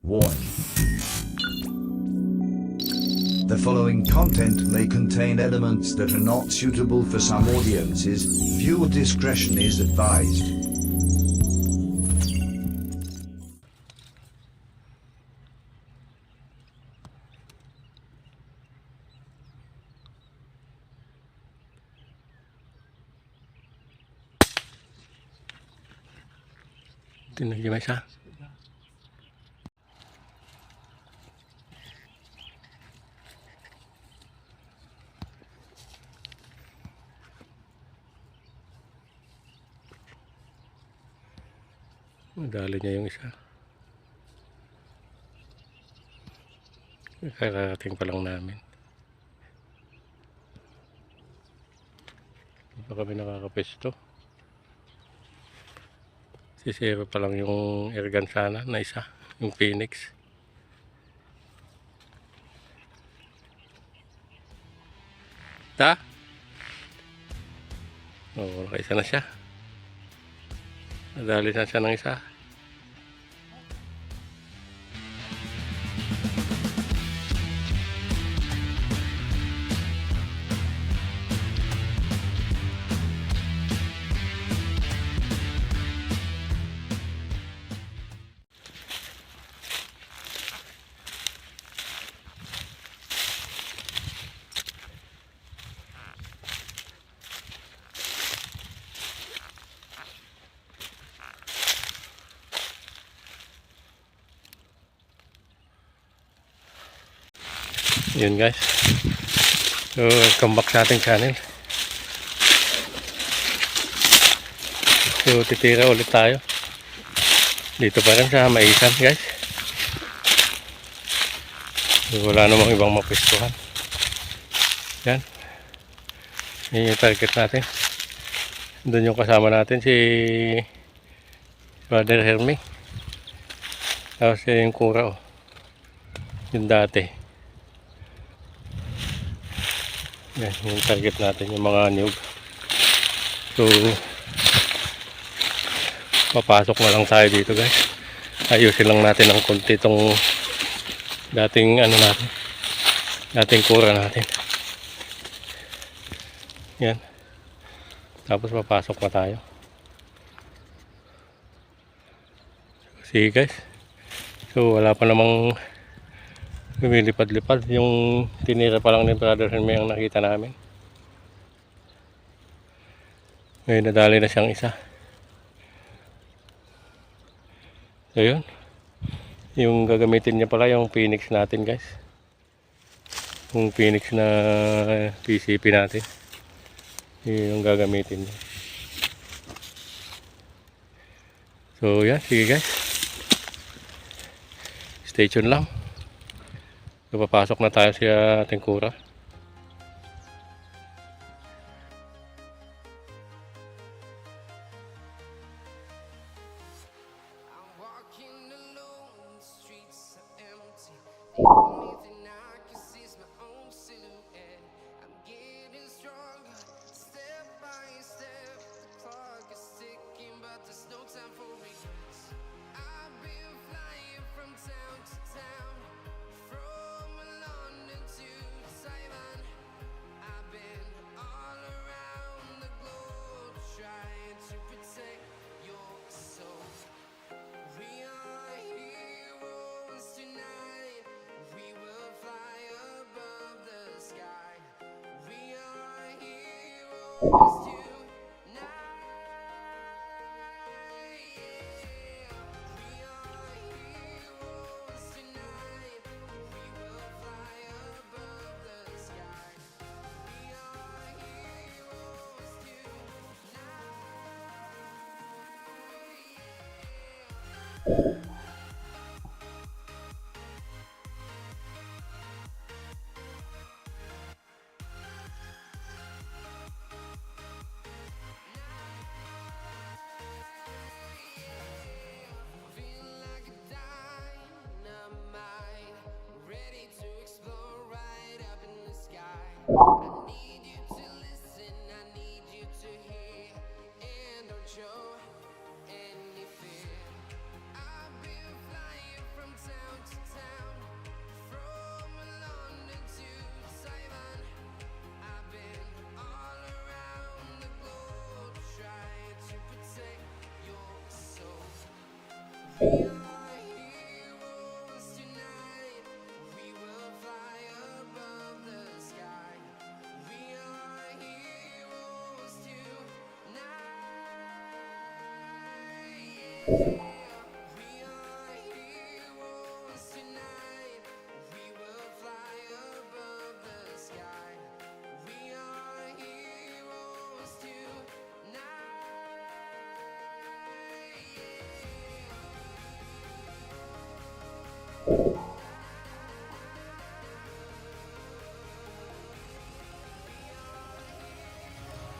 Warning. The following content may contain elements that are not suitable for some audiences. Viewer discretion is advised. Tinagyan mo siya. Nadali niya yung isa. Kakarating pa lang namin. Hindi pa kami nakakapesto. Si zero pa lang yung Ergansana na isa, yung Phoenix. Ta? Oo, nakaisa na siya. Nadali na siya ng isa. Yun guys, so welcome back sa ating channel. So titira ulit tayo dito pa rin sa Maisan guys. So, wala namang ibang mapistuhan. Yan, yun yung target natin. Doon yung kasama natin si Brother Hermie. Tapos yung kura yung dati. Yan, yung target natin, yung mga niyog. So, papasok na lang tayo dito guys. Ayusin lang natin ng konti itong dating ano natin, dating kura natin. Yan. Tapos papasok na tayo. Sige guys. So, wala pa namang lumilipad-lipad. Yung tinira pa lang ni Brother Hermie ang nakita namin. Ngayon nadali na siyang isa. So yun, yung gagamitin niya pala yung Phoenix natin guys, yung Phoenix na PCP natin, yun yung gagamitin niya. So yan, sige guys, stay tuned lang. So, papasok na tayo sa ating kura.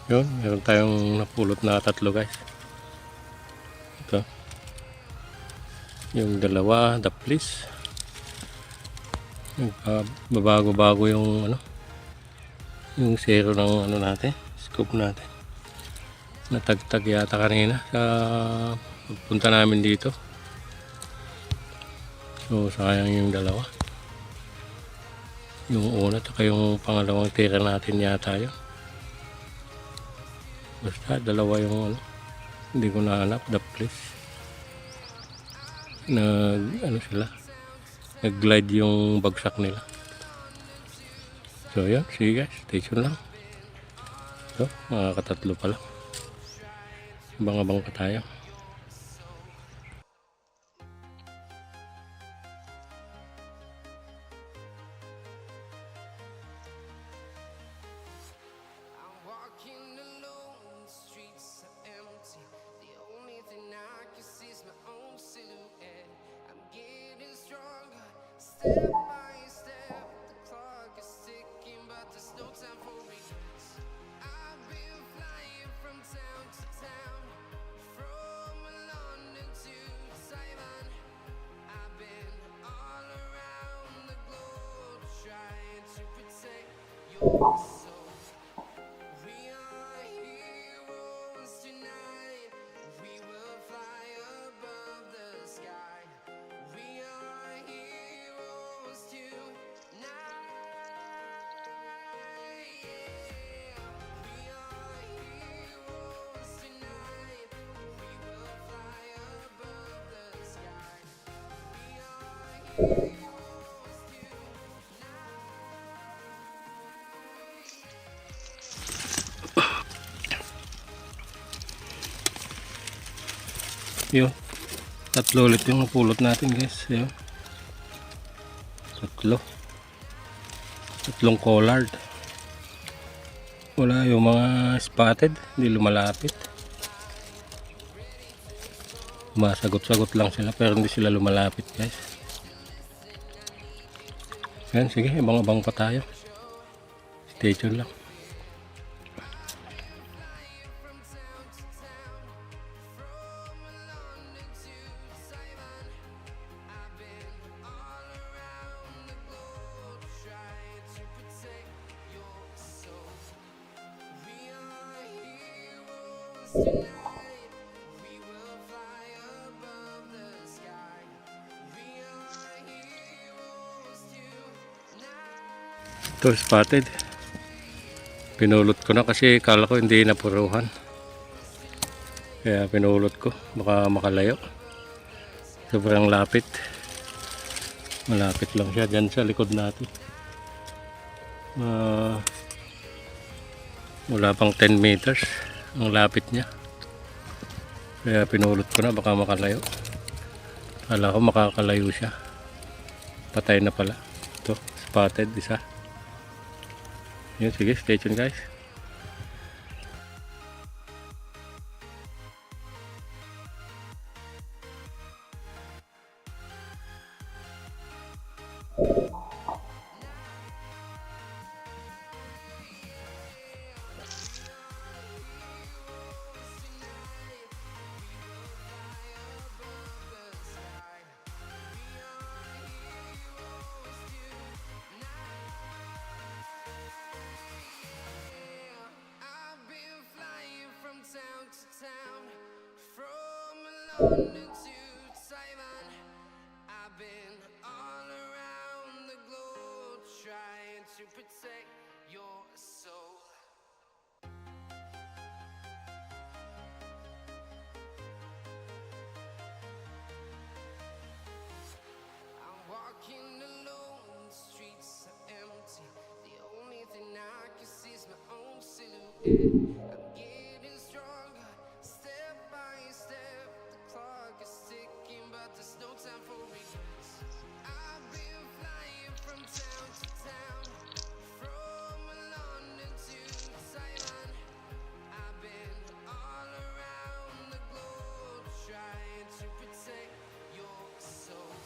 Yun, meron tayong napulot na tatlo guys. Ito. Yung dalawa, the please. Babago-bago yung ano. Yung zero ng ano natin, scoop natin. Natagtag yata kanina sa pagpunta namin dito. So sayang yung dalawa. Yung una at yung pangalawang tira natin yata yun. Basta dalawa yung ano, hindi ko nahanap, the place. Ano sila, nag-glide yung bagsak nila. So yun, sige guys, stay tuned lang. So, makakatatlo pa lang. Abang-abang pa tayo. Step by step, the clock is ticking, but there's no time for regrets. I've been flying from town to town, from London to Taiwan. I've been all around the globe trying to protect your soul. We are heroes tonight. We will fly above the sky. We are heroes tonight. Yeah. We are heroes tonight. We will fly above the sky. We are heroes tonight. Yun, tatlo ulit yung napulot natin guys. Yun, tatlong collard. Wala yung mga spotted, hindi lumalapit. Masagot-sagot lang sila pero hindi sila lumalapit guys. Yan, sige, ibang-abang pa tayo. Stay tuned lang. Tonight, we will fly above the sky. We are heroes tonight. Ito, spotted. Pinulot ko na kasi kala ko hindi napuruhan. Kaya pinulot ko, baka makalayo. Sobrang lapit. Malapit lang siya dyan sa likod natin. Wala pang 10 meters ang lapit niya. Kaya pinulot ko na, baka makalayo. Kala ko makakalayo siya. Patay na pala. Ito, spotted isa. Yun, sige, stay tuned guys. I've been flying from town to town, from London to Taiwan. I've been all around the globe trying to protect your soul. getting stronger, step by step. The clock is ticking, but there's no time for regrets. I've been flying from town to town, from London to Taiwan. I've been all around the globe, trying to protect your soul.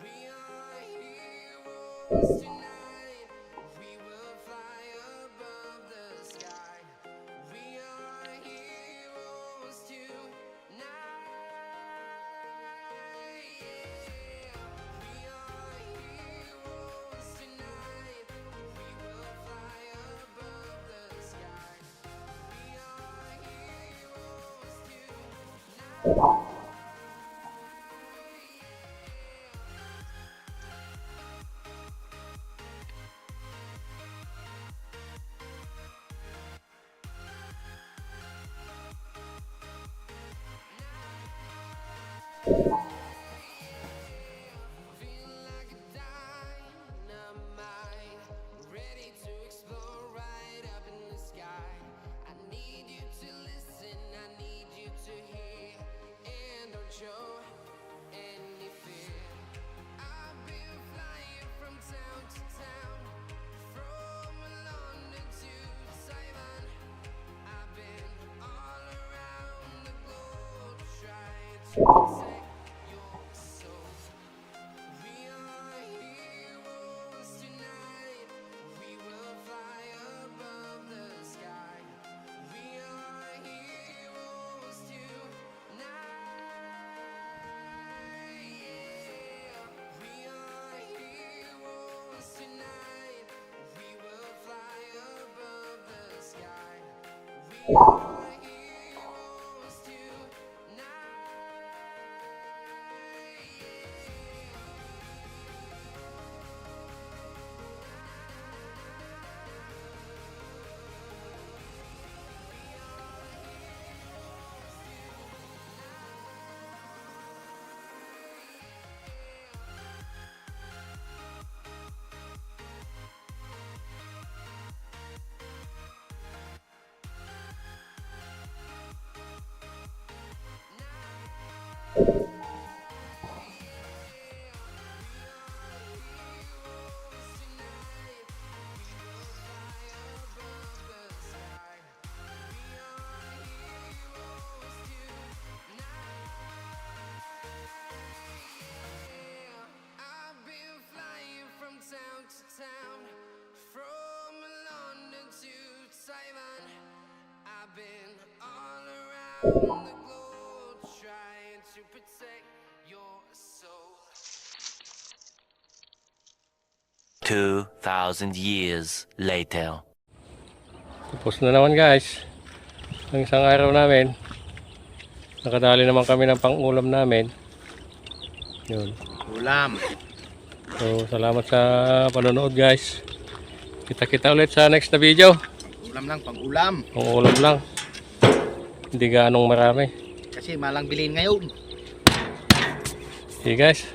We are heroes tonight. We will fly above the sky. We are heroes tonight. Yeah. We are heroes tonight. We will fly above the sky. We are heroes tonight. Feeling like a dynamite, ready to explode right up in the sky. I need you to listen, I need you to hear, and don't show any fear. I've been flying from town to town, from London to Taiwan. I've been all around the globe, trying to protect your soul. We are heroes tonight. We will fly above the sky. We are heroes tonight. Yeah. We are heroes tonight. We will fly above the sky. We are heroes I've been flying from town to town, from London to Taiwan. I've been all around the globe, trying to protect your soul. 2,000 years later. Tapos na naman guys. Ang isang araw namin. Nakadali naman kami ng pang-ulam namin. Yun. Ulam. So, salamat sa panonood guys. Kita-kita ulit sa next na video. Ulam lang, pang ulam. Ang ulam lang. Hindi gaanong marami. Kasi malang bilhin ngayon. See you guys.